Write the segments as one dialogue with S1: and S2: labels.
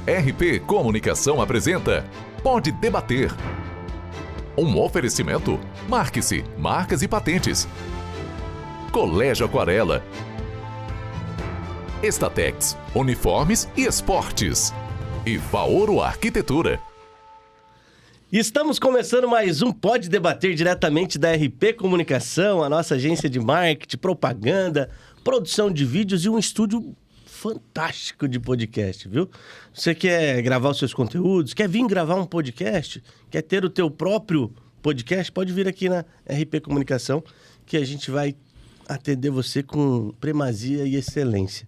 S1: RP Comunicação apresenta Pode Debater. Um oferecimento: Marque-se, Marcas e Patentes. Colégio Aquarela. Estatex, Uniformes e Esportes. E Vaoro Arquitetura.
S2: Estamos começando mais um Pode Debater diretamente da RP Comunicação, a nossa agência de marketing, propaganda, produção de vídeos e um estúdio fantástico de podcast, viu? Você quer gravar os seus conteúdos, quer vir gravar um podcast, quer ter o teu próprio podcast, pode vir aqui na RP Comunicação que a gente vai atender você com primazia e excelência.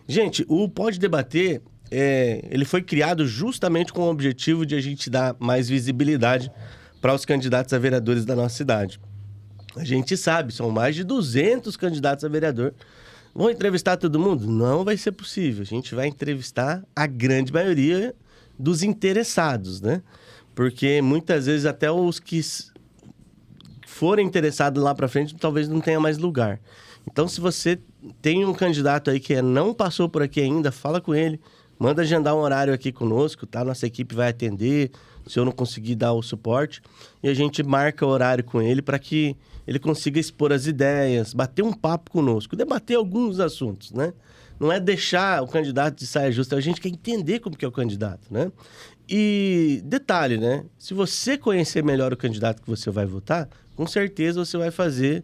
S2: Gente, o Pode Debater, ele foi criado justamente com o objetivo de a gente dar mais visibilidade para os candidatos a vereadores da nossa cidade. A gente sabe, são mais de 200 candidatos a vereador. Vão entrevistar todo mundo? Não vai ser possível. A gente vai entrevistar a grande maioria dos interessados, né? Porque muitas vezes até os que forem interessados lá para frente talvez não tenha mais lugar. Então, se você tem um candidato aí que não passou por aqui ainda, fala com ele, manda agendar um horário aqui conosco, tá? Nossa equipe vai atender, se eu não conseguir dar o suporte, e a gente marca o horário com ele para que ele consiga expor as ideias, bater um papo conosco, debater alguns assuntos, né? Não é deixar o candidato de saia justa, a gente quer entender como que é o candidato, né? E detalhe, né? Se você conhecer melhor o candidato que você vai votar, com certeza você vai fazer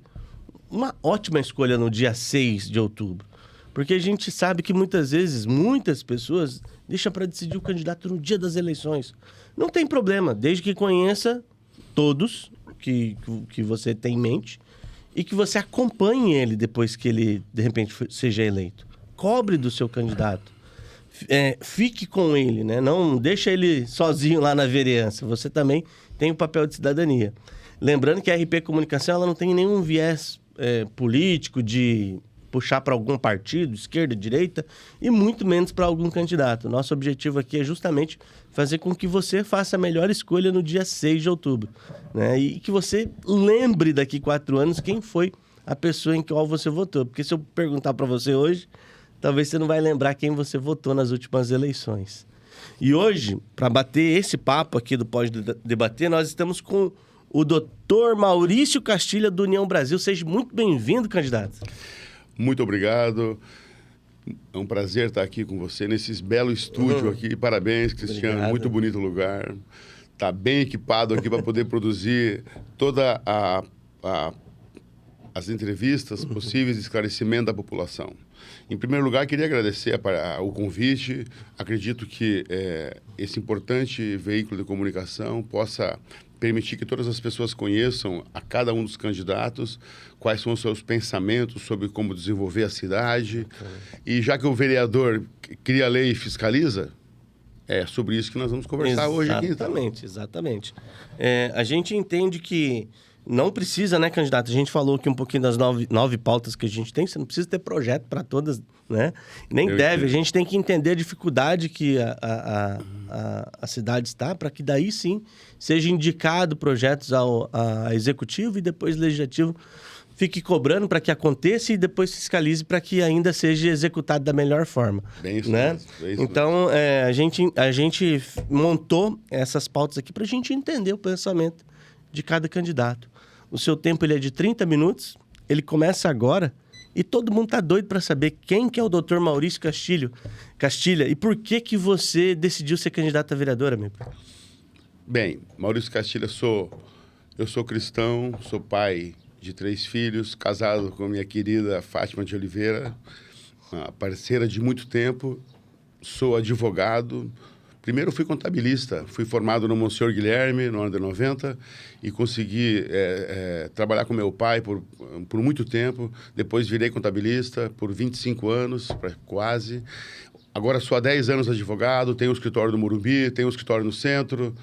S2: uma ótima escolha no dia 6 de outubro. Porque a gente sabe que muitas vezes, muitas pessoas deixam para decidir o candidato no dia das eleições. Não tem problema, desde que conheça todos que você tem em mente e que você acompanhe ele depois que ele, de repente, seja eleito. Cobre do seu candidato. Fique com ele, né? Não deixa ele sozinho lá na vereança. Você também tem o papel de cidadania. Lembrando que a RP Comunicação ela não tem nenhum viés político de puxar para algum partido, esquerda, direita, e muito menos para algum candidato. Nosso objetivo aqui é justamente fazer com que você faça a melhor escolha no dia 6 de outubro, né? E que você lembre daqui 4 anos quem foi a pessoa em qual você votou. Porque se eu perguntar para você hoje, talvez você não vai lembrar quem você votou nas últimas eleições. E hoje, para bater esse papo aqui do Pode Debater, nós estamos com o Dr. Maurício Castilha, do União Brasil. Seja muito bem-vindo, candidato.
S3: Muito obrigado. É um prazer estar aqui com você nesse belo estúdio aqui. Parabéns, Cristiano. Obrigado. Muito bonito o lugar. Está bem equipado aqui para poder produzir toda as entrevistas possíveis de esclarecimento da população. Em primeiro lugar, queria agradecer o convite. Acredito que esse importante veículo de comunicação possa permitir que todas as pessoas conheçam a cada um dos candidatos, quais são os seus pensamentos sobre como desenvolver a cidade. E já que o vereador cria lei e fiscaliza, é sobre isso que nós vamos conversar hoje aqui.
S2: Exatamente. A gente entende que não precisa, né, candidato? A gente falou aqui um pouquinho das 9 pautas que a gente tem. Você não precisa ter projeto para todas, né? Nem deve. A gente tem que entender a dificuldade que a cidade está, para que daí sim seja indicado projetos a executivo e depois legislativo fique cobrando para que aconteça e depois fiscalize para que ainda seja executado da melhor forma.
S3: Bem isso,
S2: né?
S3: Mesmo, bem isso
S2: então, a gente montou essas pautas aqui para a gente entender o pensamento de cada candidato. O seu tempo ele é de 30 minutos, ele começa agora e todo mundo tá doido para saber quem que é o Dr. Maurício Castilha e por que você decidiu ser candidato a vereador, amigo?
S3: Bem, Maurício Castilha, eu sou cristão, sou pai de 3 filhos, casado com a minha querida Fátima de Oliveira, uma parceira de muito tempo, sou advogado. Primeiro fui contabilista, fui formado no Monsenhor Guilherme, no ano de 90, e consegui trabalhar com meu pai por muito tempo. Depois virei contabilista por 25 anos, quase. Agora sou há 10 anos advogado, tenho um escritório no Morumbi, tenho um escritório no centro.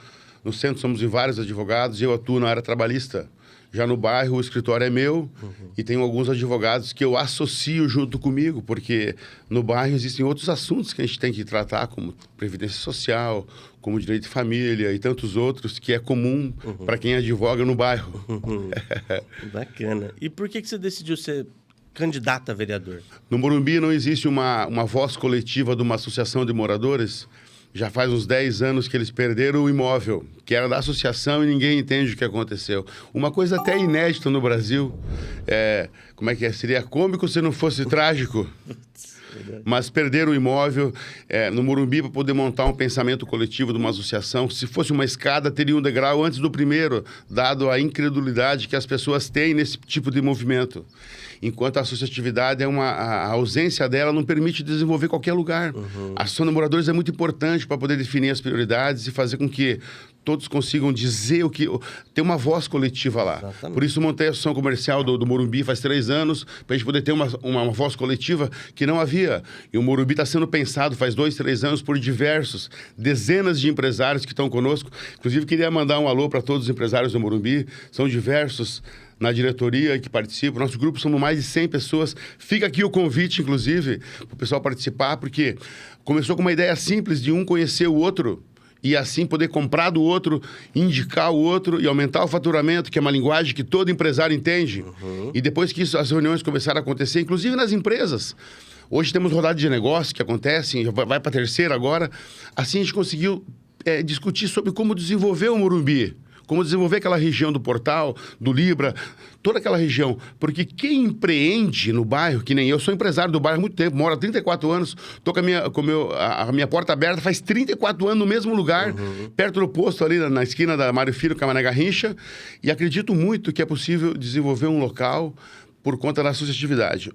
S3: No centro somos em vários advogados e eu atuo na área trabalhista. Já no bairro, o escritório é meu e tenho alguns advogados que eu associo junto comigo, porque no bairro existem outros assuntos que a gente tem que tratar, como previdência social, como direito de família e tantos outros, que é comum para quem advoga no bairro.
S2: Bacana. E por que você decidiu ser candidato a vereador?
S3: No Morumbi não existe uma voz coletiva de uma associação de moradores Já faz uns 10 anos que eles perderam o imóvel, que era da associação e ninguém entende o que aconteceu. Uma coisa até inédita no Brasil. Como é que é? Seria cômico se não fosse trágico. Mas perderam o imóvel no Morumbi para poder montar um pensamento coletivo de uma associação. Se fosse uma escada, teria um degrau antes do primeiro, dado a incredulidade que as pessoas têm nesse tipo de movimento. Enquanto a associatividade a ausência dela não permite desenvolver qualquer lugar. A Associação de Moradores é muito importante para poder definir as prioridades e fazer com que todos consigam dizer ter uma voz coletiva lá.
S2: Exatamente.
S3: Por isso montei a Associação Comercial do Morumbi faz 3 anos, para a gente poder ter uma voz coletiva que não havia. E o Morumbi está sendo pensado faz 2, 3 anos por dezenas de empresários que estão conosco. Inclusive, queria mandar um alô para todos os empresários do Morumbi. São diversos na diretoria que participam. Nosso grupo somos mais de 100 pessoas. Fica aqui o convite, inclusive, para o pessoal participar, porque começou com uma ideia simples de um conhecer o outro e assim poder comprar do outro, indicar o outro e aumentar o faturamento, que é uma linguagem que todo empresário entende. E depois que as reuniões começaram a acontecer, inclusive nas empresas. Hoje temos rodada de negócio que acontecem, vai para a 3ª agora. Assim a gente conseguiu discutir sobre como desenvolver o Morumbi. Como desenvolver aquela região do Portal, do Libra, toda aquela região. Porque quem empreende no bairro, que nem eu, sou empresário do bairro há muito tempo, moro há 34 anos, estou com a minha porta aberta faz 34 anos no mesmo lugar, perto do posto ali na esquina da Mário Filho, com a Mané Garrincha, e acredito muito que é possível desenvolver um local por conta da associatividade.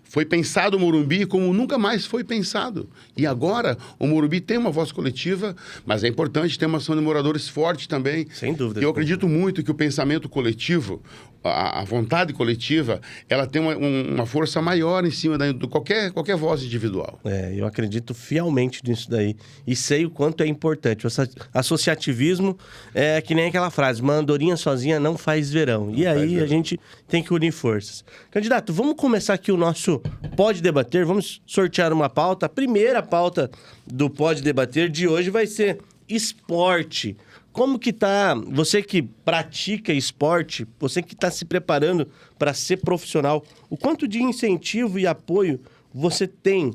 S3: Foi pensado o Morumbi como nunca mais foi pensado. E agora o Morumbi tem uma voz coletiva, mas é importante ter uma ação de moradores forte também.
S2: Sem dúvida.
S3: Eu acredito muito que o pensamento coletivo, a vontade coletiva, ela tem uma força maior em cima de qualquer voz individual.
S2: Eu acredito fielmente nisso daí. E sei o quanto é importante. O associativismo é que nem aquela frase, uma andorinha sozinha não faz verão. E aí a gente tem que unir forças. Candidato, vamos começar aqui o nosso Pode Debater. Vamos sortear uma pauta. A primeira pauta do Pode Debater de hoje vai ser esporte. Como que tá, você que pratica esporte, você que está se preparando para ser profissional, o quanto de incentivo e apoio você tem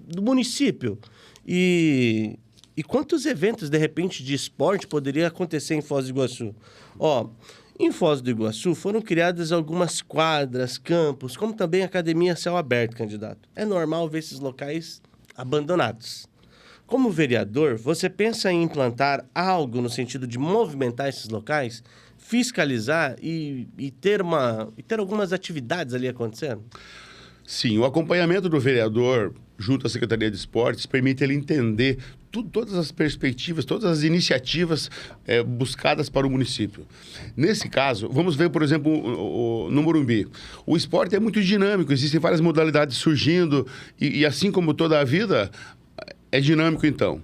S2: do município? E quantos eventos, de repente, de esporte poderia acontecer em Foz do Iguaçu? Em Foz do Iguaçu foram criadas algumas quadras, campos, como também academia a céu aberto, candidato. É normal ver esses locais abandonados. Como vereador, você pensa em implantar algo no sentido de movimentar esses locais, fiscalizar e ter algumas atividades ali acontecendo?
S3: Sim, o acompanhamento do vereador junto à Secretaria de Esportes permite ele entender todas as perspectivas, todas as iniciativas buscadas para o município. Nesse caso, vamos ver, por exemplo, no Morumbi. O esporte é muito dinâmico, existem várias modalidades surgindo e assim como toda a vida, é dinâmico então.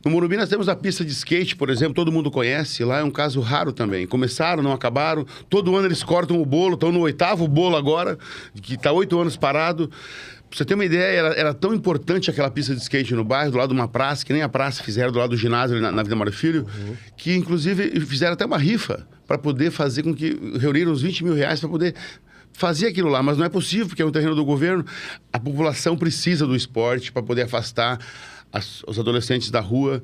S3: No Morumbi nós temos a pista de skate, por exemplo, todo mundo conhece, lá é um caso raro também. Começaram, não acabaram, todo ano eles cortam o bolo, estão no 8º bolo agora, que está 8 anos parado. Pra você ter uma ideia, era tão importante aquela pista de skate no bairro, do lado de uma praça, que nem a praça fizeram do lado do ginásio, na Avenida Mário Filho, que inclusive fizeram até uma rifa para poder fazer com que reuniram uns 20 mil reais para poder fazer aquilo lá, mas não é possível, porque é um terreno do governo. A população precisa do esporte para poder afastar os adolescentes da rua,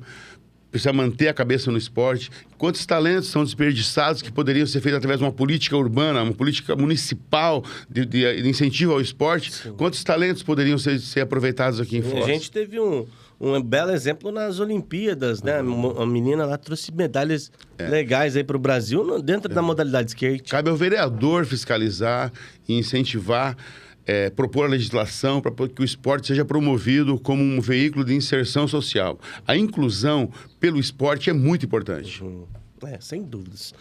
S3: precisa manter a cabeça no esporte. Quantos talentos são desperdiçados que poderiam ser feitos através de uma política urbana, uma política municipal de incentivo ao esporte? Sim. Quantos talentos poderiam ser aproveitados aqui em Foz?
S2: A gente teve um belo exemplo nas Olimpíadas, né? A menina lá trouxe medalhas legais aí para o Brasil dentro da modalidade skate.
S3: Cabe ao vereador fiscalizar e incentivar, propor a legislação para que o esporte seja promovido como um veículo de inserção social. A inclusão pelo esporte é muito importante.
S2: Sem dúvidas.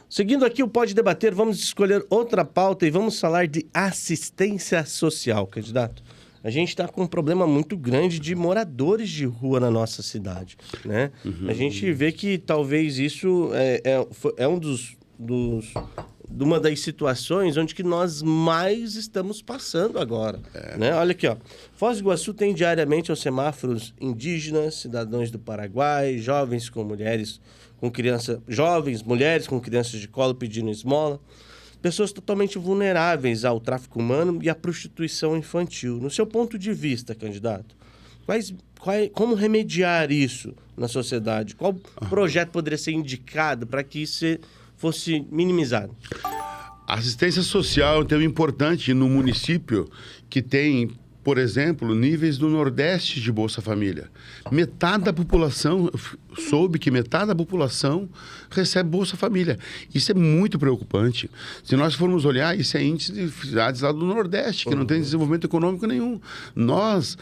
S2: Seguindo aqui o Pode Debater, vamos escolher outra pauta e vamos falar de assistência social, candidato. A gente está com um problema muito grande de moradores de rua na nossa cidade, né? A gente vê que talvez isso é uma das situações onde que nós mais estamos passando agora, né? Olha aqui, ó. Foz do Iguaçu tem diariamente aos semáforos indígenas, cidadãos do Paraguai, jovens mulheres com crianças de colo pedindo esmola, pessoas totalmente vulneráveis ao tráfico humano e à prostituição infantil. No seu ponto de vista, candidato, Como remediar isso na sociedade? Qual projeto poderia ser indicado para que isso fosse minimizado?
S3: A assistência social é um tema importante no município que tem, por exemplo, níveis do Nordeste de Bolsa Família. Metade da população, soube que metade da população recebe Bolsa Família. Isso é muito preocupante. Se nós formos olhar, isso é índice de cidades lá do Nordeste, que não tem desenvolvimento econômico nenhum. Nós,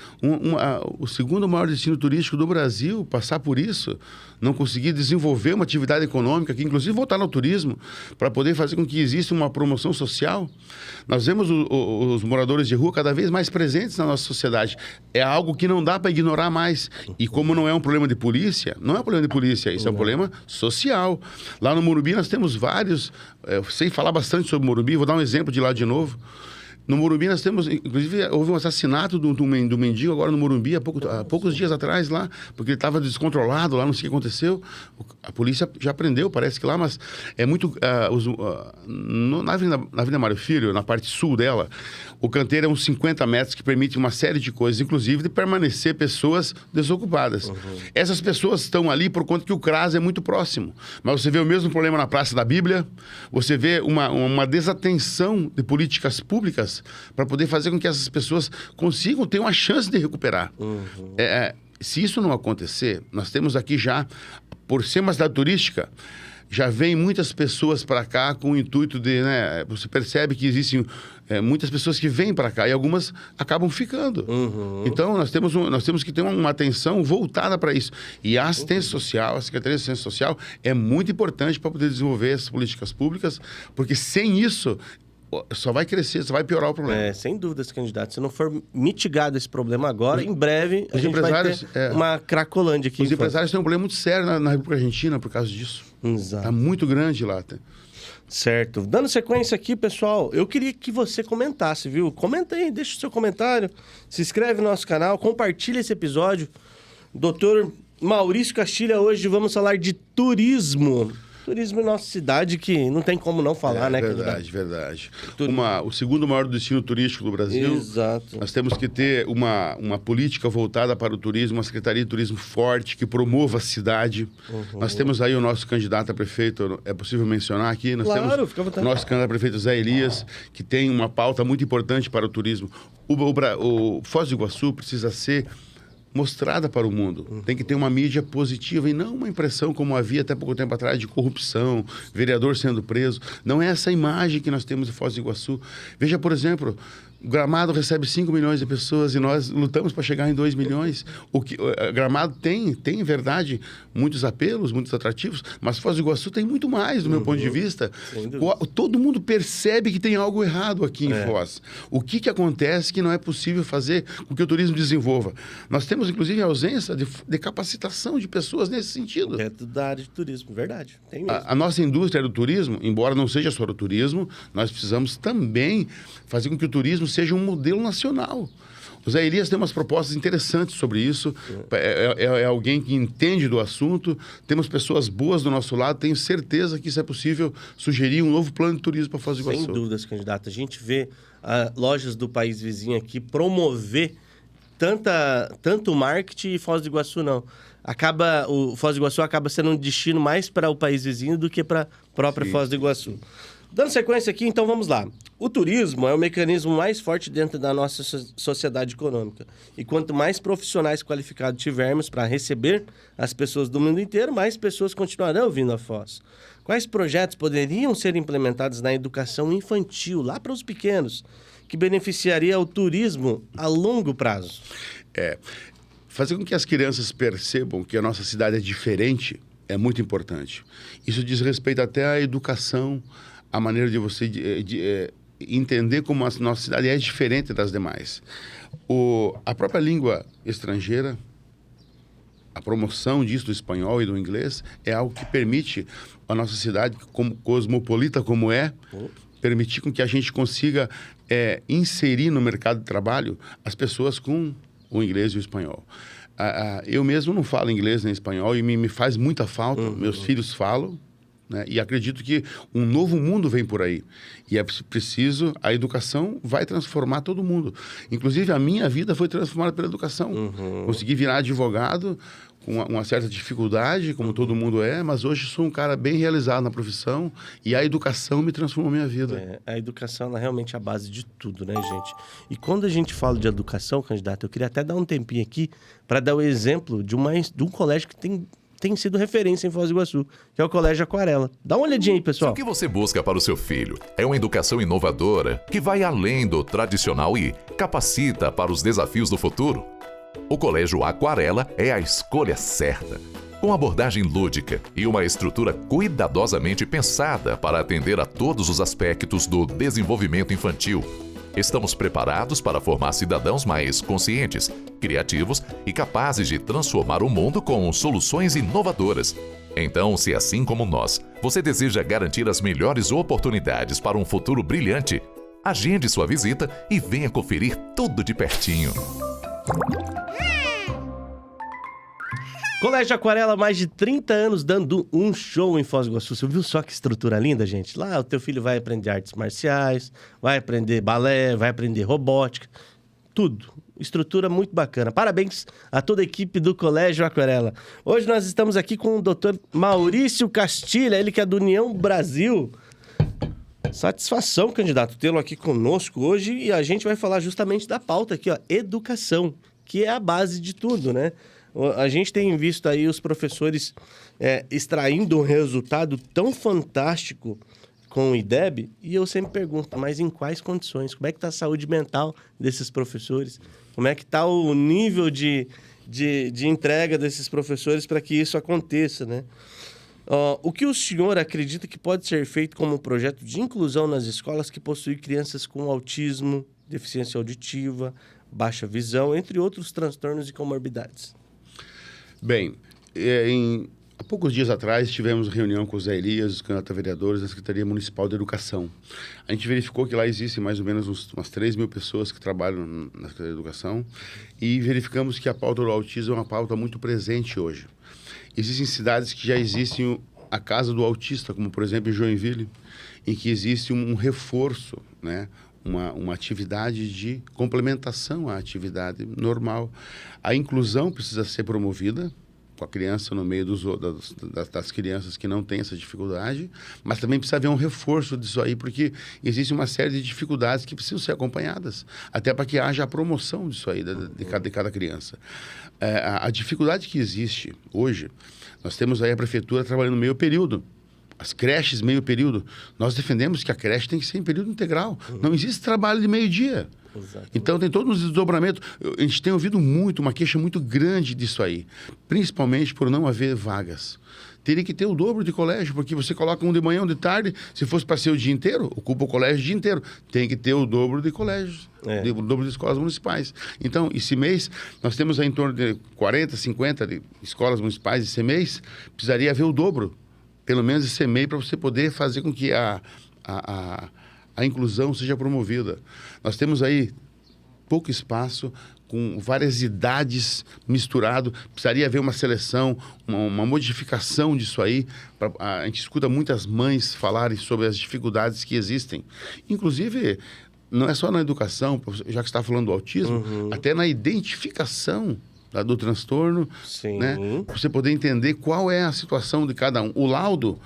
S3: o segundo maior destino turístico do Brasil, passar por isso, não conseguir desenvolver uma atividade econômica, que inclusive voltar no turismo, para poder fazer com que exista uma promoção social. Nós vemos os moradores de rua cada vez mais presentes na nossa sociedade. É algo que não dá para ignorar mais. E como não é um problema de polícia, não é um problema de polícia, isso é um problema social. Lá no Morumbi nós temos vários, eu sei falar bastante sobre o Morumbi, vou dar um exemplo de lá de novo. No Morumbi nós temos, inclusive, houve um assassinato do mendigo agora no Morumbi há poucos dias atrás lá, porque ele estava descontrolado lá, não sei o que aconteceu. A polícia já prendeu, parece que lá, mas é muito... na Avenida Mário Filho, na parte sul dela, o canteiro é uns 50 metros que permite uma série de coisas, inclusive de permanecer pessoas desocupadas. Essas pessoas estão ali por conta que o CRAS é muito próximo. Mas você vê o mesmo problema na Praça da Bíblia, você vê uma desatenção de políticas públicas para poder fazer com que essas pessoas consigam ter uma chance de recuperar. Se isso não acontecer, nós temos aqui já, por ser uma cidade turística, já vem muitas pessoas para cá com o intuito de... Né, você percebe que existem muitas pessoas que vêm para cá e algumas acabam ficando. Então, nós temos que ter uma atenção voltada para isso. E a assistência social, a Secretaria de Assistência Social é muito importante para poder desenvolver essas políticas públicas, porque sem isso... só vai crescer, só vai piorar o problema.
S2: Sem dúvidas, candidato. Se não for mitigado esse problema agora, em breve, a gente vai ter uma cracolândia aqui.
S3: Os empresários têm um problema muito sério na República Argentina por causa disso.
S2: Exato.
S3: Está muito grande lá.
S2: Certo. Dando sequência aqui, pessoal, eu queria que você comentasse, viu? Comenta aí, deixa o seu comentário, se inscreve no nosso canal, compartilha esse episódio. Doutor Maurício Castilha, hoje vamos falar de turismo. Turismo em nossa cidade, que não tem como não falar, né?
S3: Verdade. O segundo maior destino turístico do Brasil.
S2: Exato.
S3: Nós temos que ter uma política voltada para o turismo, uma Secretaria de Turismo forte, que promova a cidade. Nós temos aí o nosso candidato a prefeito, é possível mencionar aqui? Nós temos
S2: fica à vontade.
S3: O nosso candidato a prefeito Zé Elias, que tem uma pauta muito importante para o turismo. O Foz do Iguaçu precisa ser mostrada para o mundo. Tem que ter uma mídia positiva e não uma impressão como havia até pouco tempo atrás de corrupção, vereador sendo preso. Não é essa imagem que nós temos de Foz do Iguaçu. Veja, por exemplo, Gramado recebe 5 milhões de pessoas e nós lutamos para chegar em 2 milhões. Gramado tem, em verdade, muitos apelos, muitos atrativos, mas Foz do Iguaçu tem muito mais, do meu ponto de vista. Todo mundo percebe que tem algo errado aqui em Foz. O que acontece que não é possível fazer com que o turismo desenvolva? Nós temos, inclusive, a ausência de capacitação de pessoas nesse sentido.
S2: É da área de turismo, verdade. Tem mesmo.
S3: A nossa indústria do turismo, embora não seja só o turismo, nós precisamos também fazer com que o turismo seja um modelo nacional. O Zé Elias tem umas propostas interessantes sobre isso. É alguém que entende do assunto. Temos pessoas boas do nosso lado. Tenho certeza que isso é possível sugerir um novo plano de turismo para Foz do Iguaçu.
S2: Sem dúvidas, candidato. A gente vê lojas do país vizinho aqui promover tanto marketing e Foz do Iguaçu não. O Foz do Iguaçu acaba sendo um destino mais para o país vizinho do que para a própria Foz do Iguaçu. Dando sequência aqui, então vamos lá. O turismo é o mecanismo mais forte dentro da nossa sociedade econômica. E quanto mais profissionais qualificados tivermos para receber as pessoas do mundo inteiro, mais pessoas continuarão vindo a Foz. Quais projetos poderiam ser implementados na educação infantil, lá para os pequenos, que beneficiaria o turismo a longo prazo?
S3: Fazer com que as crianças percebam que a nossa cidade é diferente é muito importante. Isso diz respeito até à educação, a maneira de você entender como a nossa cidade é diferente das demais. A própria língua estrangeira, a promoção disso do espanhol e do inglês, é algo que permite a nossa cidade, como cosmopolita como permitir com que a gente consiga inserir no mercado de trabalho as pessoas com o inglês e o espanhol. Eu mesmo não falo inglês nem espanhol e me faz muita falta. Meus filhos falam, né? E acredito que um novo mundo vem por aí. E é preciso, a educação vai transformar todo mundo. Inclusive, a minha vida foi transformada pela educação. Consegui virar advogado com uma certa dificuldade, como todo mundo é, mas hoje sou um cara bem realizado na profissão e a educação me transformou a minha vida.
S2: A educação ela é realmente a base de tudo, né, gente? E quando a gente fala de educação, candidato, eu queria até dar um tempinho aqui para dar o exemplo de um colégio que tem sido referência em Foz do Iguaçu, que é o Colégio Aquarela. Dá uma olhadinha aí, pessoal.
S1: Se o que você busca para o seu filho é uma educação inovadora, que vai além do tradicional e capacita para os desafios do futuro, o Colégio Aquarela é a escolha certa. Com abordagem lúdica e uma estrutura cuidadosamente pensada para atender a todos os aspectos do desenvolvimento infantil, estamos preparados para formar cidadãos mais conscientes, criativos e capazes de transformar o mundo com soluções inovadoras. Então, se assim como nós, você deseja garantir as melhores oportunidades para um futuro brilhante, agende sua visita e venha conferir tudo de pertinho.
S2: Colégio Aquarela, mais de 30 anos dando um show em Foz do Iguaçu. Você viu só que estrutura linda, gente? Lá o teu filho vai aprender artes marciais, vai aprender balé, vai aprender robótica, tudo. Estrutura muito bacana. Parabéns a toda a equipe do Colégio Aquarela. Hoje nós estamos aqui com o Dr. Maurício Castilha, ele que é do União Brasil. Satisfação, candidato, tê-lo aqui conosco hoje e a gente vai falar justamente da pauta aqui, ó, educação, que é a base de tudo, né? A gente tem visto aí os professores extraindo um resultado tão fantástico com o IDEB, e eu sempre pergunto, mas em quais condições? Como é que está a saúde mental desses professores? Como é que está o nível de entrega desses professores para que isso aconteça, né? O que o senhor acredita que pode ser feito como um projeto de inclusão nas escolas que possuem crianças com autismo, deficiência auditiva, baixa visão, entre outros transtornos e comorbidades?
S3: Bem, há poucos dias atrás tivemos reunião com o Zé Elias, os candidatos a vereadores da Secretaria Municipal de Educação. A gente verificou que lá existem mais ou menos umas 3 mil pessoas que trabalham na Secretaria de Educação e verificamos que a pauta do autismo é uma pauta muito presente hoje. Existem cidades que já existem a Casa do Autista, como por exemplo em Joinville, em que existe um reforço, né? Uma atividade de complementação à atividade normal. A inclusão precisa ser promovida com a criança no meio das crianças que não têm essa dificuldade, mas também precisa haver um reforço disso aí, porque existe uma série de dificuldades que precisam ser acompanhadas, até para que haja a promoção disso aí, de cada criança. A dificuldade que existe hoje, nós temos aí a prefeitura trabalhando meio período, as creches meio período. Nós defendemos que a creche tem que ser em período integral. Não existe trabalho de meio-dia. Exatamente. Então tem todos os desdobramentos. A gente tem ouvido uma queixa muito grande disso aí, principalmente por não haver vagas. Teria que ter o dobro de colégio, porque você coloca um de manhã, um de tarde, se fosse para ser o dia inteiro, ocupa o colégio o dia inteiro. Tem que ter o dobro de colégios, o dobro de escolas municipais. Então, esse mês, nós temos aí em torno de 40, 50 de escolas municipais esse mês, precisaria haver o dobro, pelo menos esse mês, para você poder fazer com que a inclusão seja promovida. Nós temos aí pouco espaço, com várias idades misturado, precisaria haver uma seleção, uma modificação disso aí. A gente escuta muitas mães falarem sobre as dificuldades que existem. Inclusive, não é só na educação, já que você está falando do autismo, até na identificação do transtorno, né? Você poder entender qual é a situação de cada um. O laudo,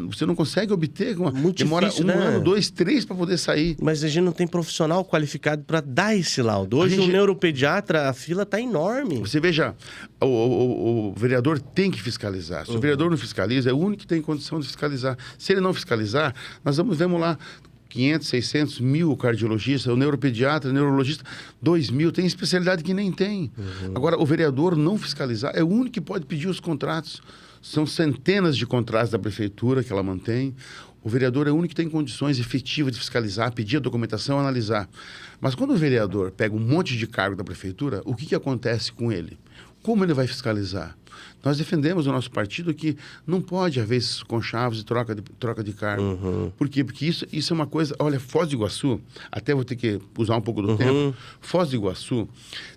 S3: você não consegue obter, demora difícil, um ano, 2, 3 para poder sair.
S2: Mas a gente não tem profissional qualificado para dar esse laudo. Hoje o neuropediatra, a fila está enorme.
S3: Você veja, o vereador tem que fiscalizar. Se o vereador não fiscaliza, é o único que tem condição de fiscalizar. Se ele não fiscalizar, nós vemos lá 500, 600 mil cardiologistas, o neuropediatra, o neurologista, 2 mil, tem especialidade que nem tem. Agora, o vereador não fiscalizar, é o único que pode pedir os contratos. São centenas de contratos da prefeitura que ela mantém. O vereador é o único que tem condições efetivas de fiscalizar, pedir a documentação, analisar. Mas quando o vereador pega um monte de cargo da prefeitura, o que acontece com ele? Como ele vai fiscalizar? Nós defendemos o nosso partido que não pode haver esses conchavos e troca de cargo. Por quê? Porque isso é uma coisa... Olha, Foz do Iguaçu, até vou ter que usar um pouco do tempo, Foz do Iguaçu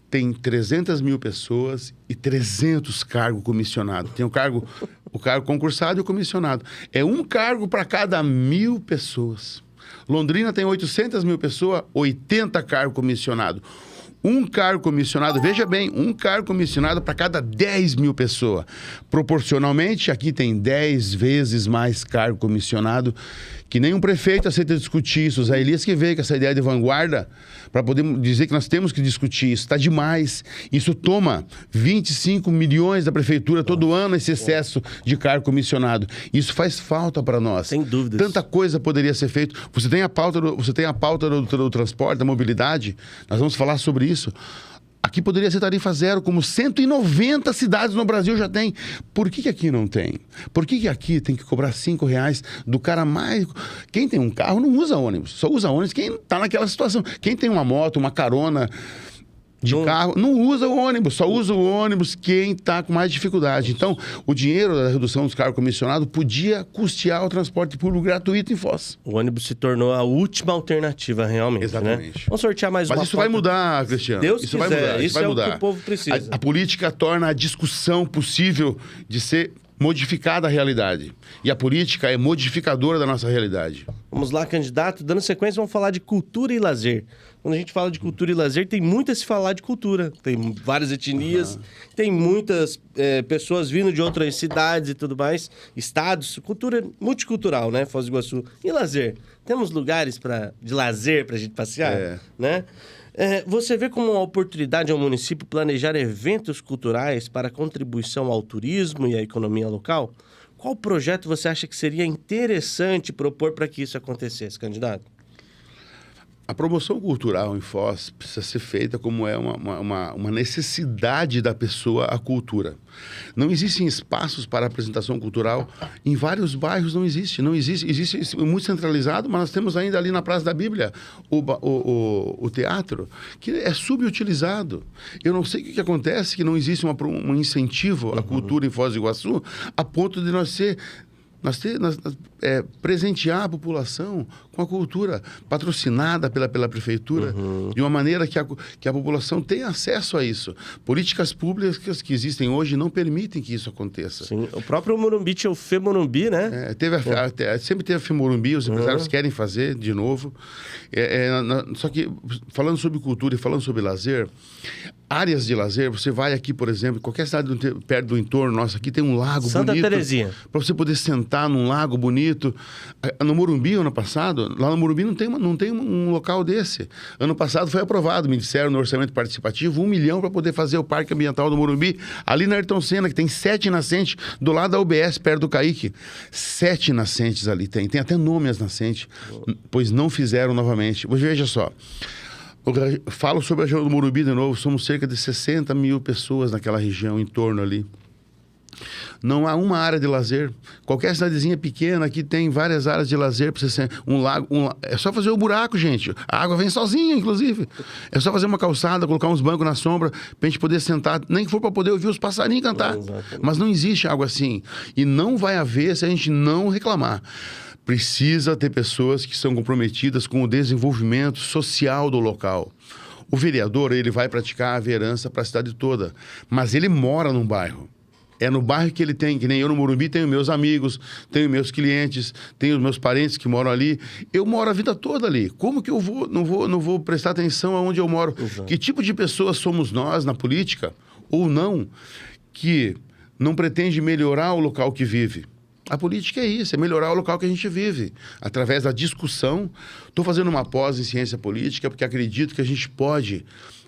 S3: tem 300 mil pessoas e 300 cargos comissionados. Tem o O cargo concursado e o comissionado. É um cargo para cada 1.000 pessoas. Londrina tem 800 mil pessoas, 80 cargos comissionados. Um cargo comissionado, veja bem, um cargo comissionado para cada 10 mil pessoas. Proporcionalmente, aqui tem 10 vezes mais cargo comissionado, que nenhum prefeito aceita discutir isso. O Zé Elias que veio com essa ideia de vanguarda para poder dizer que nós temos que discutir isso. Está demais. Isso toma 25 milhões da prefeitura todo ano, esse excesso de cargo comissionado. Isso faz falta para nós.
S2: Sem dúvidas.
S3: Tanta coisa poderia ser feita. Você tem a pauta do transporte, da mobilidade. Nós vamos falar sobre isso. Aqui poderia ser tarifa zero, como 190 cidades no Brasil já tem. Por que aqui não tem? Por que aqui tem que cobrar R$5 do cara mais... Quem tem um carro não usa ônibus. Só usa ônibus quem está naquela situação. Quem tem uma moto, uma carona de carro, não usa o ônibus. Só usa o ônibus quem está com mais dificuldade. Então, o dinheiro da redução dos cargos comissionados podia custear o transporte público gratuito em Foz.
S2: O ônibus se tornou a última alternativa, realmente.
S3: Exatamente.
S2: Né? Vamos sortear mais uma.
S3: Mas isso vai mudar, Cristiano.
S2: Deus
S3: isso
S2: quiser.
S3: vai mudar.
S2: Isso
S3: vai
S2: é
S3: mudar.
S2: o que o povo precisa.
S3: A política torna a discussão possível de ser modificada a realidade. E a política é modificadora da nossa realidade.
S2: Vamos lá, candidato. Dando sequência, vamos falar de cultura e lazer. Quando a gente fala de cultura e lazer, tem muito a se falar de cultura. Tem várias etnias, tem muitas pessoas vindo de outras cidades e tudo mais, estados, cultura multicultural, né? Foz do Iguaçu. E lazer? Temos lugares de lazer para a gente passear, né? Você vê como uma oportunidade ao município planejar eventos culturais para contribuição ao turismo e à economia local? Qual projeto você acha que seria interessante propor para que isso acontecesse, candidato?
S3: A promoção cultural em Foz precisa ser feita como é uma necessidade da pessoa a cultura. Não existem espaços para apresentação cultural. Em vários bairros não existe. Existe muito centralizado, mas nós temos ainda ali na Praça da Bíblia o teatro, que é subutilizado. Eu não sei o que acontece, que não existe um incentivo à cultura em Foz do Iguaçu, a ponto de presentear a população com a cultura patrocinada pela prefeitura, de uma maneira que a população tenha acesso a isso. Políticas públicas que existem hoje não permitem que isso aconteça.
S2: Sim, o próprio Morumbi tinha o FEMorumbi, né?
S3: Sempre teve a FEMorumbi, os empresários querem fazer de novo. Só que, falando sobre cultura e falando sobre lazer, áreas de lazer, você vai aqui, por exemplo, qualquer cidade perto do entorno nosso, aqui tem um lago
S2: Santa
S3: bonito.
S2: Terezinha.
S3: Para você poder sentar num lago bonito. No Morumbi, ano passado, lá no Morumbi não tem um local desse. Ano passado foi aprovado, me disseram no orçamento participativo, 1 milhão para poder fazer o Parque Ambiental do Morumbi, ali na Ayrton Senna, que tem 7 nascentes, do lado da UBS, perto do Caique. 7 nascentes ali tem até nome as nascentes, pois não fizeram novamente. Veja só. Eu falo sobre a região do Morumbi de novo, somos cerca de 60 mil pessoas naquela região, em torno ali. Não há uma área de lazer. Qualquer cidadezinha pequena aqui tem várias áreas de lazer para você um lago. É só fazer o buraco, gente. A água vem sozinha, inclusive. É só fazer uma calçada, colocar uns bancos na sombra para a gente poder sentar, nem que for para poder ouvir os passarinhos cantar. Mas não existe algo assim. E não vai haver se a gente não reclamar. Precisa ter pessoas que são comprometidas com o desenvolvimento social do local. O vereador, ele vai praticar a vereança para a cidade toda, mas ele mora num bairro. É no bairro que ele tem, que nem eu no Morumbi, tenho meus amigos, tenho meus clientes, tenho meus parentes que moram ali. Eu moro a vida toda ali. Como que eu não vou prestar atenção aonde eu moro? Exato. Que tipo de pessoas somos nós na política, ou não, que não pretende melhorar o local que vive? A política é isso, é melhorar o local que a gente vive. Através da discussão. Estou fazendo uma pós em ciência política porque acredito que a gente pode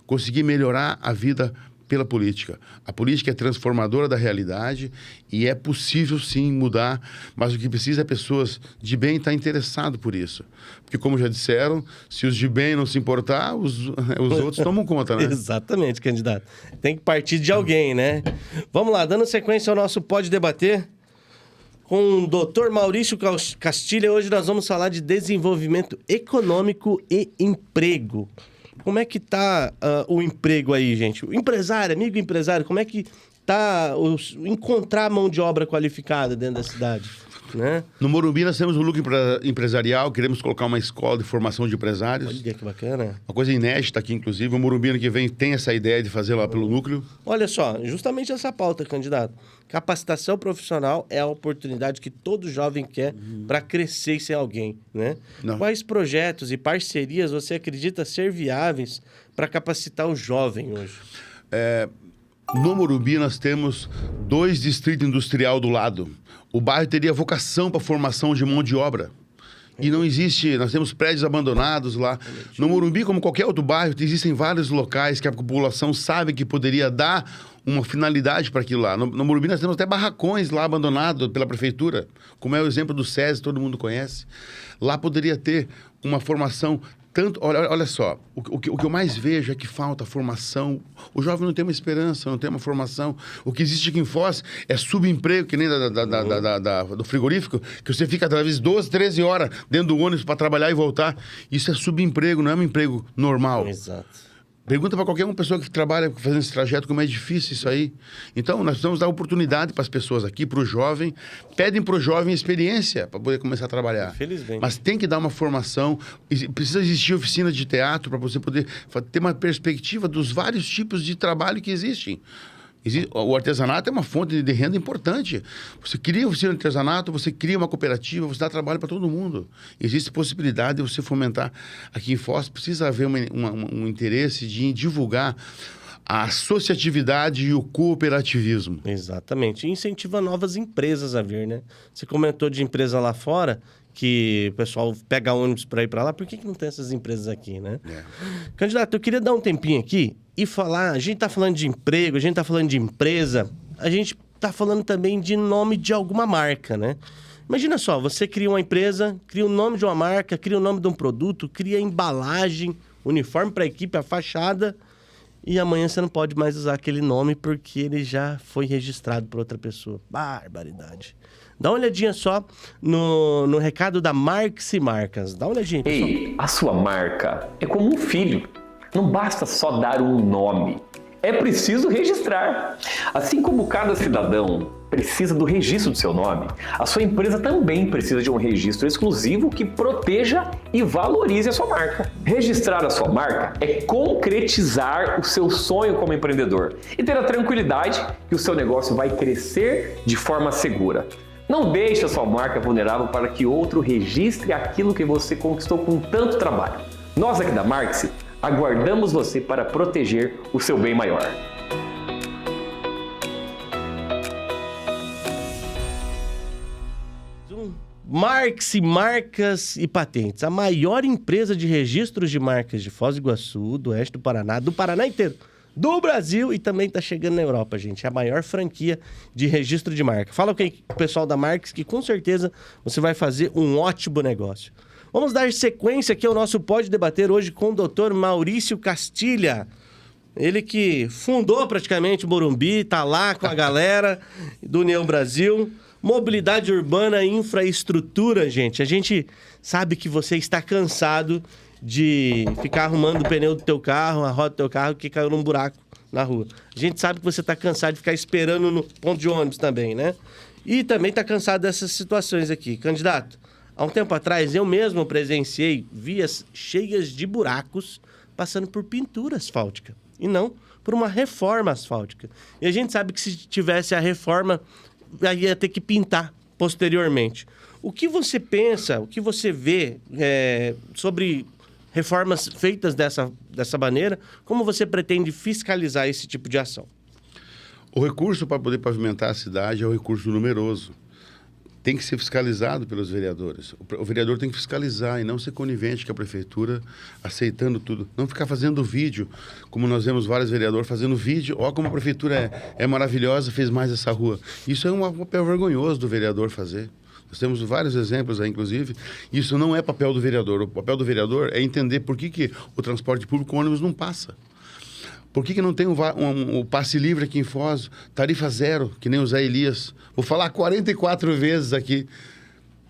S3: conseguir melhorar a vida pela política. A política é transformadora da realidade e é possível, sim, mudar, mas o que precisa é pessoas de bem estar interessadas por isso. Porque, como já disseram, se os de bem não se importar, os outros tomam conta, né?
S2: Exatamente, candidato. Tem que partir de alguém, né? Vamos lá, dando sequência ao nosso Pode Debater, com o Dr. Maurício Castilha. Hoje nós vamos falar de desenvolvimento econômico e emprego. Como é que tá o emprego aí, gente? O empresário, amigo empresário, como é que tá encontrar mão de obra qualificada dentro da cidade? né?
S3: No Morumbi nós temos o lucro empresarial, queremos colocar uma escola de formação de empresários.
S2: Olha que bacana.
S3: Uma coisa inédita aqui, inclusive. O Morumbi ano que vem tem essa ideia de fazer lá pelo núcleo.
S2: Olha só, justamente essa pauta, candidato. Capacitação profissional é a oportunidade que todo jovem quer para crescer e ser alguém, né?
S3: Não.
S2: Quais projetos e parcerias você acredita ser viáveis para capacitar o jovem hoje?
S3: No Morumbi nós temos 2 distritos industriais do lado. O bairro teria vocação para formação de mão de obra. E não existe, nós temos prédios abandonados lá. No Morumbi, como qualquer outro bairro, existem vários locais que a população sabe que poderia dar uma finalidade para aquilo lá. No Morumbi nós temos até barracões lá abandonados pela prefeitura, como é o exemplo do SESI, todo mundo conhece. Lá poderia ter uma formação tanto... Olha só, o que eu mais vejo é que falta formação. O jovem não tem uma esperança, não tem uma formação. O que existe aqui em Foz é subemprego, que nem do frigorífico, que você fica, às vezes, 12, 13 horas dentro do ônibus para trabalhar e voltar. Isso é subemprego, não é um emprego normal.
S2: Exato.
S3: Pergunta para qualquer uma pessoa que trabalha fazendo esse trajeto como é difícil isso aí. Então, nós precisamos dar oportunidade para as pessoas aqui, para o jovem. Pedem para o jovem experiência para poder começar a trabalhar.
S2: Infelizmente.
S3: Mas tem que dar uma formação. Precisa existir oficina de teatro para você poder ter uma perspectiva dos vários tipos de trabalho que existem. O artesanato é uma fonte de renda importante. Você cria oficina de artesanato, você cria uma cooperativa, você dá trabalho para todo mundo. Existe possibilidade de você fomentar. Aqui em Foz precisa haver um interesse de divulgar a associatividade e o cooperativismo.
S2: Exatamente. E incentiva novas empresas a vir, né? Você comentou de empresa lá fora, que o pessoal pega ônibus para ir para lá. Por que não tem essas empresas aqui, né? Candidato, eu queria dar um tempinho aqui e falar... A gente tá falando de emprego, a gente tá falando de empresa, a gente tá falando também de nome de alguma marca, né? Imagina só, você cria uma empresa, cria o nome de uma marca, cria o nome de um produto, cria a embalagem, uniforme para a equipe, a fachada... E amanhã você não pode mais usar aquele nome porque ele já foi registrado por outra pessoa. Barbaridade. Dá uma olhadinha só no recado da Marques e Marcas. Dá uma olhadinha, pessoal.
S4: Ei, a sua marca é como um filho. Não basta só dar um nome. É preciso registrar. Assim como cada cidadão precisa do registro do seu nome, a sua empresa também precisa de um registro exclusivo que proteja e valorize a sua marca. Registrar a sua marca é concretizar o seu sonho como empreendedor e ter a tranquilidade que o seu negócio vai crescer de forma segura. Não deixe a sua marca vulnerável para que outro registre aquilo que você conquistou com tanto trabalho. Nós aqui da Marques aguardamos você para proteger o seu bem maior.
S2: Marques e Marcas e Patentes, a maior empresa de registros de marcas de Foz do Iguaçu, do oeste do Paraná inteiro, do Brasil e também está chegando na Europa, gente. É a maior franquia de registro de marca. Fala com o pessoal da Marques que com certeza você vai fazer um ótimo negócio. Vamos dar sequência aqui ao nosso Pode Debater hoje com o Dr. Maurício Castilha. Ele que fundou praticamente o Morumbi, tá lá com a galera do União Brasil. Mobilidade urbana e infraestrutura, gente. A gente sabe que você está cansado de ficar arrumando o pneu do teu carro, a roda do teu carro que caiu num buraco na rua. A gente sabe que você está cansado de ficar esperando no ponto de ônibus também, né? E também está cansado dessas situações aqui. Candidato, há um tempo atrás eu mesmo presenciei vias cheias de buracos passando por pintura asfáltica e não por uma reforma asfáltica. E a gente sabe que se tivesse a reforma, aí ia ter que pintar posteriormente. O que você pensa, o que você vê sobre reformas feitas dessa maneira? Como você pretende fiscalizar esse tipo de ação?
S3: O recurso para poder pavimentar a cidade é um recurso numeroso. Tem que ser fiscalizado pelos vereadores. O vereador tem que fiscalizar e não ser conivente com a prefeitura, aceitando tudo. Não ficar fazendo vídeo, como nós vemos vários vereadores fazendo vídeo. Ó, como a prefeitura é maravilhosa, fez mais essa rua. Isso é um papel vergonhoso do vereador fazer. Nós temos vários exemplos aí, inclusive. Isso não é papel do vereador. O papel do vereador é entender por que o transporte público, o ônibus, não passa. Por que não tem um passe livre aqui em Foz? Tarifa zero, que nem o Zé Elias. Vou falar 44 vezes aqui.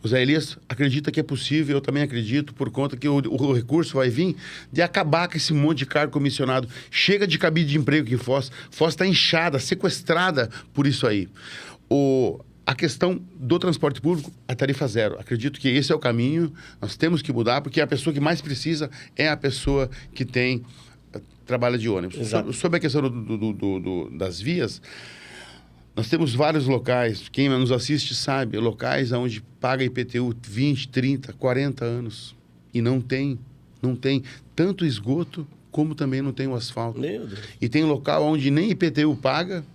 S3: O Zé Elias acredita que é possível, eu também acredito, por conta que o recurso vai vir de acabar com esse monte de cargo comissionado. Chega de cabide de emprego aqui em Foz. Foz está inchada, sequestrada por isso aí. A questão do transporte público, a tarifa zero. Acredito que esse é o caminho, nós temos que mudar, porque a pessoa que mais precisa é a pessoa que trabalha de ônibus. Sobre a questão das vias, nós temos vários locais, quem nos assiste sabe, locais onde paga IPTU 20, 30, 40 anos e não tem tanto esgoto como também não tem o asfalto.
S2: Meu Deus.
S3: E tem local onde nem IPTU paga,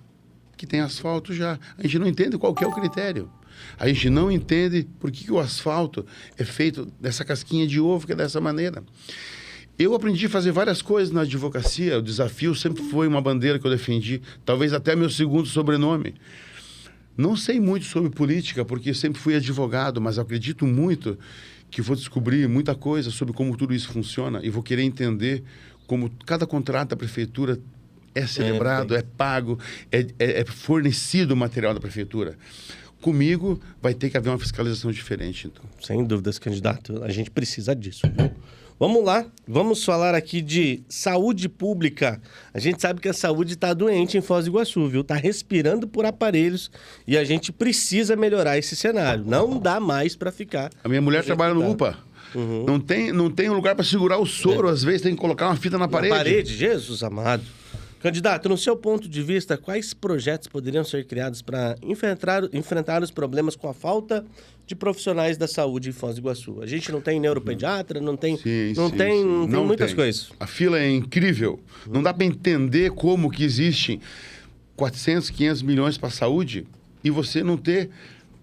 S3: que tem asfalto já. A gente não entende qual que é o critério. A gente não entende por que o asfalto é feito dessa casquinha de ovo, que é dessa maneira. Eu aprendi a fazer várias coisas na advocacia. O desafio sempre foi uma bandeira que eu defendi. Talvez até meu segundo sobrenome. Não sei muito sobre política, porque sempre fui advogado, mas acredito muito que vou descobrir muita coisa sobre como tudo isso funciona e vou querer entender como cada contrato da prefeitura é celebrado, é pago, é fornecido o material da prefeitura. Comigo vai ter que haver uma fiscalização diferente, então.
S2: Sem dúvidas, candidato. A gente precisa disso, viu? Vamos lá, vamos falar aqui de saúde pública. A gente sabe que a saúde está doente em Foz do Iguaçu, viu? Está respirando por aparelhos e a gente precisa melhorar esse cenário. Não dá mais para ficar.
S3: A minha mulher trabalha no UPA.
S2: Uhum.
S3: Não tem um lugar para segurar o soro. Às vezes tem que colocar uma fita na parede.
S2: Na parede, Jesus amado. Candidato, no seu ponto de vista, quais projetos poderiam ser criados para enfrentar os problemas com a falta de profissionais da saúde em Foz do Iguaçu? A gente não tem neuropediatra, não tem muitas coisas.
S3: A fila é incrível. Não dá para entender como que existem 400, 500 milhões para a saúde e você não ter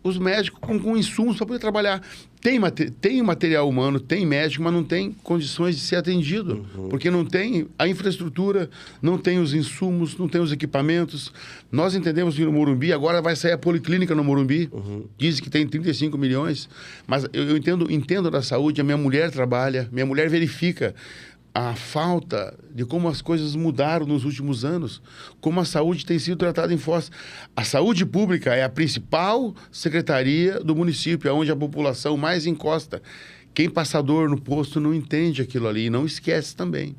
S3: os médicos com insumos para poder trabalhar. Tem material humano, tem médico, mas não tem condições de ser atendido. Porque não tem a infraestrutura, não tem os insumos, não tem os equipamentos. Nós entendemos que no Morumbi, agora vai sair a policlínica no Morumbi. Dizem que tem 35 milhões. Mas eu entendo da saúde, a minha mulher trabalha, minha mulher verifica a falta de como as coisas mudaram nos últimos anos, como a saúde tem sido tratada em Foz. A saúde pública é a principal secretaria do município, onde a população mais encosta. Quem passa dor no posto não entende aquilo ali e não esquece também.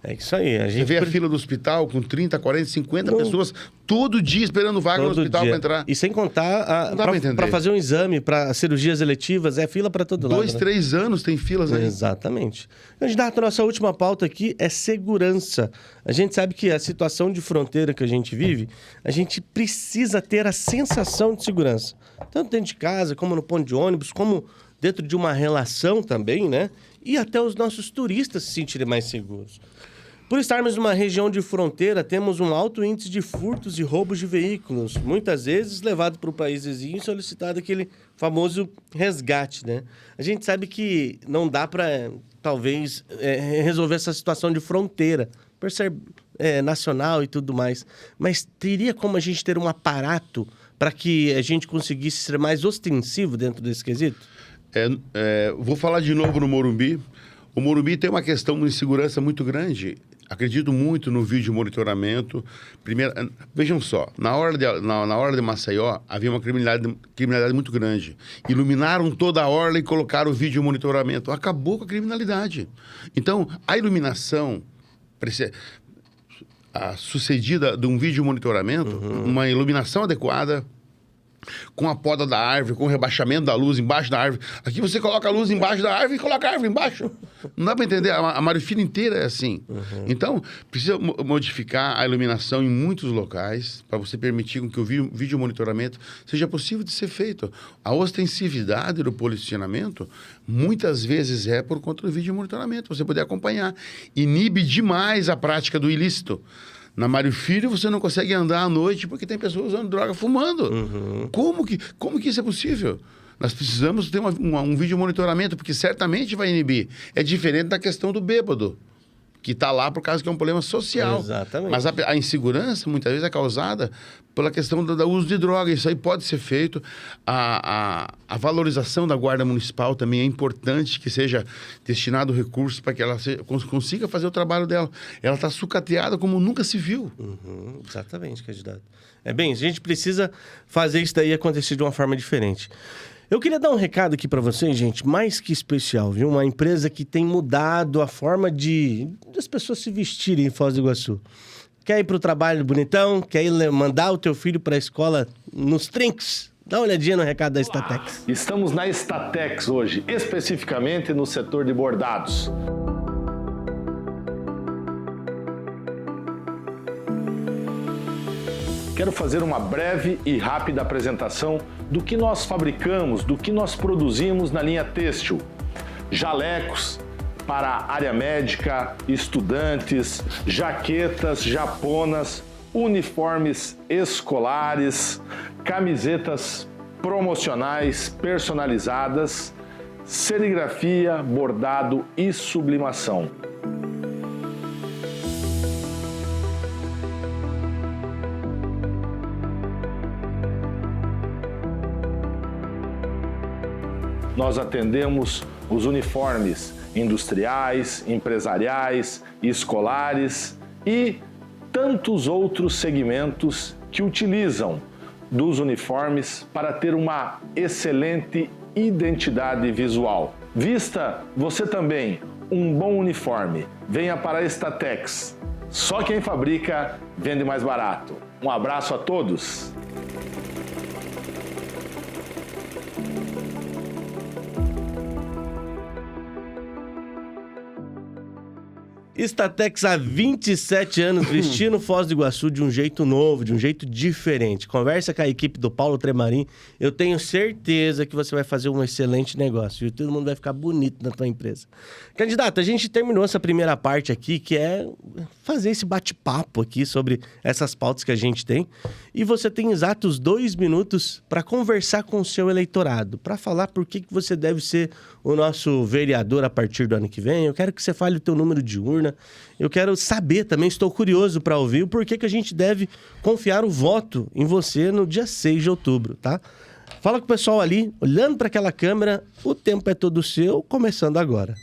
S2: É isso aí.
S3: Você vê a fila do hospital com 30, 40, 50 pessoas todo dia esperando vaga no hospital para entrar.
S2: E sem contar, para fazer um exame, para cirurgias eletivas, é fila para todo lado.
S3: 2, 3 anos tem filas aí.
S2: Exatamente. Candidato, nossa última pauta aqui é segurança. A gente sabe que a situação de fronteira que a gente vive, a gente precisa ter a sensação de segurança. Tanto dentro de casa, como no ponto de ônibus, como dentro de uma relação também, né? E até os nossos turistas se sentirem mais seguros. Por estarmos numa região de fronteira, temos um alto índice de furtos e roubos de veículos, muitas vezes levado para o país vizinho e solicitado aquele famoso resgate, né? A gente sabe que não dá para, talvez, resolver essa situação de fronteira, por ser nacional e tudo mais, mas teria como a gente ter um aparato para que a gente conseguisse ser mais ostensivo dentro desse quesito?
S3: Vou falar de novo no Morumbi. O Morumbi tem uma questão de segurança muito grande. Acredito muito no vídeo monitoramento. Primeiro, vejam só, na hora de Maceió, havia uma criminalidade muito grande. Iluminaram toda a orla e colocaram o vídeo monitoramento. Acabou com a criminalidade. Então, a iluminação sucedida de um vídeo monitoramento, uma iluminação adequada, com a poda da árvore, com o rebaixamento da luz embaixo da árvore. Aqui você coloca a luz embaixo da árvore e coloca a árvore embaixo. Não dá para entender. A Marifina inteira é assim. Então, precisa modificar a iluminação em muitos locais para você permitir que o vídeo monitoramento seja possível de ser feito. A ostensividade do posicionamento muitas vezes é por conta do vídeo monitoramento. Você poder acompanhar. Inibe demais a prática do ilícito. Na Mário Filho, você não consegue andar à noite porque tem pessoas usando droga, fumando. Como que isso é possível? Nós precisamos ter um vídeo monitoramento, porque certamente vai inibir. É diferente da questão do bêbado, que está lá por causa que é um problema social.
S2: Exatamente.
S3: Mas a insegurança, muitas vezes, é causada pela questão do uso de droga. Isso aí pode ser feito. A valorização da Guarda Municipal também é importante que seja destinado recursos para que ela consiga fazer o trabalho dela. Ela está sucateada como nunca se viu.
S2: Exatamente, candidato. A gente precisa fazer isso daí acontecer de uma forma diferente. Eu queria dar um recado aqui para vocês, gente, mais que especial, viu? Uma empresa que tem mudado a forma das pessoas se vestirem em Foz do Iguaçu. Quer ir para o trabalho bonitão? Quer ir mandar o teu filho para a escola nos trinks. Dá uma olhadinha no recado da Statex.
S5: Estamos na Statex hoje, especificamente no setor de bordados. Quero fazer uma breve e rápida apresentação do que nós fabricamos, do que nós produzimos na linha têxtil. Jalecos para a área médica, estudantes, jaquetas japonas, uniformes escolares, camisetas promocionais personalizadas, serigrafia, bordado e sublimação. Nós atendemos os uniformes industriais, empresariais, escolares e tantos outros segmentos que utilizam dos uniformes para ter uma excelente identidade visual. Vista você também um bom uniforme. Venha para a Statex. Só quem fabrica vende mais barato. Um abraço a todos.
S2: Statex há 27 anos vestindo Foz do Iguaçu de um jeito novo, de um jeito diferente. Conversa com a equipe do Paulo Tremarim. Eu tenho certeza que você vai fazer um excelente negócio e todo mundo vai ficar bonito na tua empresa. Candidato, a gente terminou essa primeira parte aqui, que é fazer esse bate-papo aqui sobre essas pautas que a gente tem. E você tem exatos 2 minutos para conversar com o seu eleitorado, para falar por que você deve ser o nosso vereador a partir do ano que vem. Eu quero que você fale o teu número de urna. Eu quero saber também, estou curioso para ouvir o porquê que a gente deve confiar o voto em você no dia 6 de outubro, tá? Fala com o pessoal ali, olhando para aquela câmera, o tempo é todo seu, começando agora.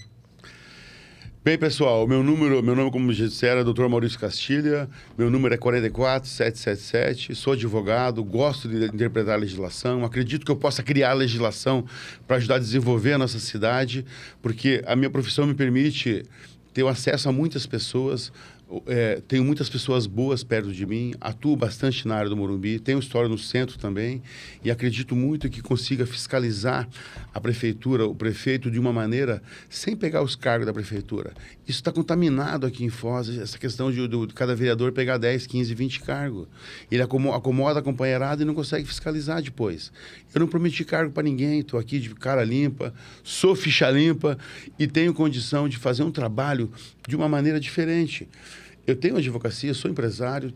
S3: Bem, pessoal, meu nome, como já disseram, é Dr. Maurício Castilha, meu número é 44777, sou advogado, gosto de interpretar a legislação, acredito que eu possa criar legislação para ajudar a desenvolver a nossa cidade, porque a minha profissão me permite ter acesso a muitas pessoas, tenho muitas pessoas boas perto de mim, atuo bastante na área do Morumbi, tenho história no centro também e acredito muito que consiga fiscalizar a prefeitura, o prefeito de uma maneira sem pegar os cargos da prefeitura. Isso está contaminado aqui em Foz, essa questão de cada vereador pegar 10, 15, 20 cargos. Ele acomoda a companheirada e não consegue fiscalizar depois. Eu não prometi cargo para ninguém, estou aqui de cara limpa, sou ficha limpa e tenho condição de fazer um trabalho de uma maneira diferente. Eu tenho advocacia, sou empresário,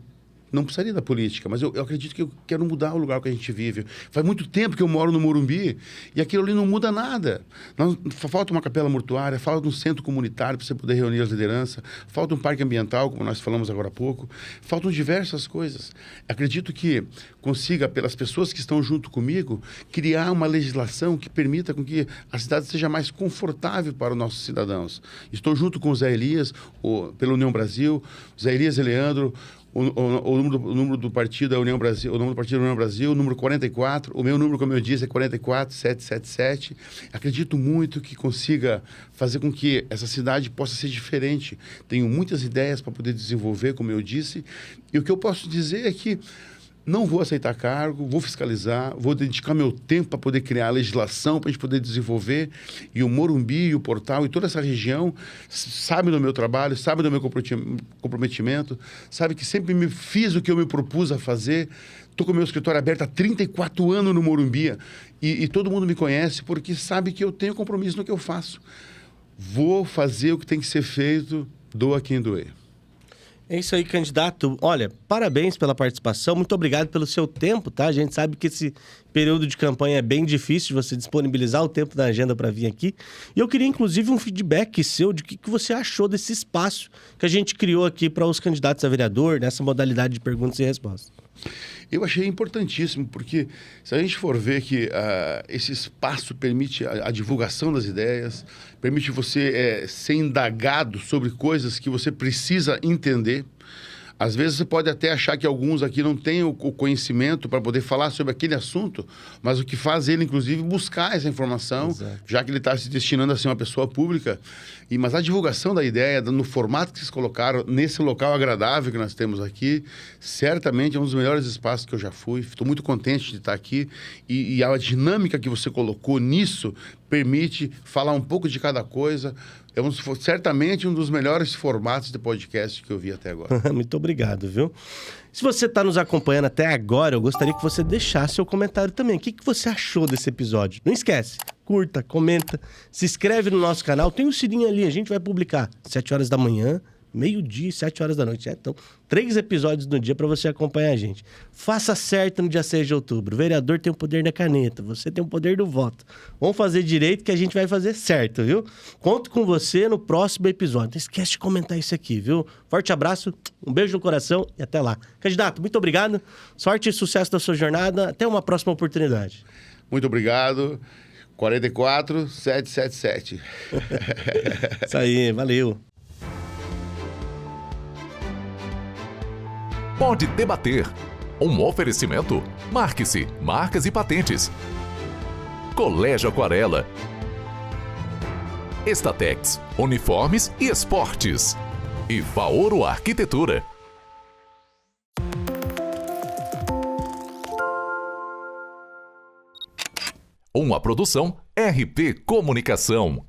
S3: não precisaria da política, mas eu acredito que eu quero mudar o lugar que a gente vive. Faz muito tempo que eu moro no Morumbi e aquilo ali não muda nada. Falta uma capela mortuária, falta um centro comunitário para você poder reunir as lideranças, falta um parque ambiental, como nós falamos agora há pouco, faltam diversas coisas. Acredito que consiga, pelas pessoas que estão junto comigo, criar uma legislação que permita com que a cidade seja mais confortável para os nossos cidadãos. Estou junto com o Zé Elias, pela União Brasil, Zé Elias e Leandro. O número do partido é União Brasil, o nome do partido é União Brasil, o número 44, o meu número, como eu disse, é 44777. Acredito muito que consiga fazer com que essa cidade possa ser diferente. Tenho muitas ideias para poder desenvolver, como eu disse, e o que eu posso dizer é que não vou aceitar cargo, vou fiscalizar, vou dedicar meu tempo para poder criar a legislação, para a gente poder desenvolver. E o Morumbi, o Portal e toda essa região sabe do meu trabalho, sabe do meu comprometimento, sabe que sempre me fiz o que eu me propus a fazer. Estou com o meu escritório aberto há 34 anos no Morumbi e todo mundo me conhece porque sabe que eu tenho compromisso no que eu faço. Vou fazer o que tem que ser feito, doa quem doer.
S2: É isso aí, candidato. Olha, parabéns pela participação, muito obrigado pelo seu tempo, tá? A gente sabe que esse período de campanha é bem difícil de você disponibilizar o tempo da agenda para vir aqui. E eu queria, inclusive, um feedback seu de o que você achou desse espaço que a gente criou aqui para os candidatos a vereador, nessa modalidade de perguntas e respostas.
S3: Eu achei importantíssimo, porque se a gente for ver que esse espaço permite a divulgação das ideias, permite você ser indagado sobre coisas que você precisa entender. Às vezes você pode até achar que alguns aqui não têm o conhecimento para poder falar sobre aquele assunto, mas o que faz ele, inclusive, buscar essa informação,
S2: Exato.
S3: já que ele está se destinando a ser uma pessoa pública. Mas a divulgação da ideia, no formato que vocês colocaram, nesse local agradável que nós temos aqui, certamente é um dos melhores espaços que eu já fui. Estou muito contente de estar aqui. E a dinâmica que você colocou nisso permite falar um pouco de cada coisa. Certamente um dos melhores formatos de podcast que eu vi até agora.
S2: Muito obrigado, viu? Se você está nos acompanhando até agora, eu gostaria que você deixasse seu comentário também. O que você achou desse episódio? Não esquece, curta, comenta, se inscreve no nosso canal. Tem um sininho ali, a gente vai publicar 7 horas da manhã, meio-dia e 7 horas da noite. Então, 3 episódios no dia para você acompanhar a gente. Faça certo no dia 6 de outubro. O vereador tem o poder da caneta, você tem o poder do voto. Vamos fazer direito que a gente vai fazer certo, viu? Conto com você no próximo episódio. Não esquece de comentar isso aqui, viu? Forte abraço, um beijo no coração e até lá. Candidato, muito obrigado. Sorte e sucesso da sua jornada. Até uma próxima oportunidade.
S3: Muito obrigado. 44777.
S2: Isso aí, valeu.
S1: Pode Debater. Um oferecimento. Marque-se, marcas e patentes. Colégio Aquarela. Estatex, uniformes e esportes. E Faoro Arquitetura. Uma produção RP Comunicação.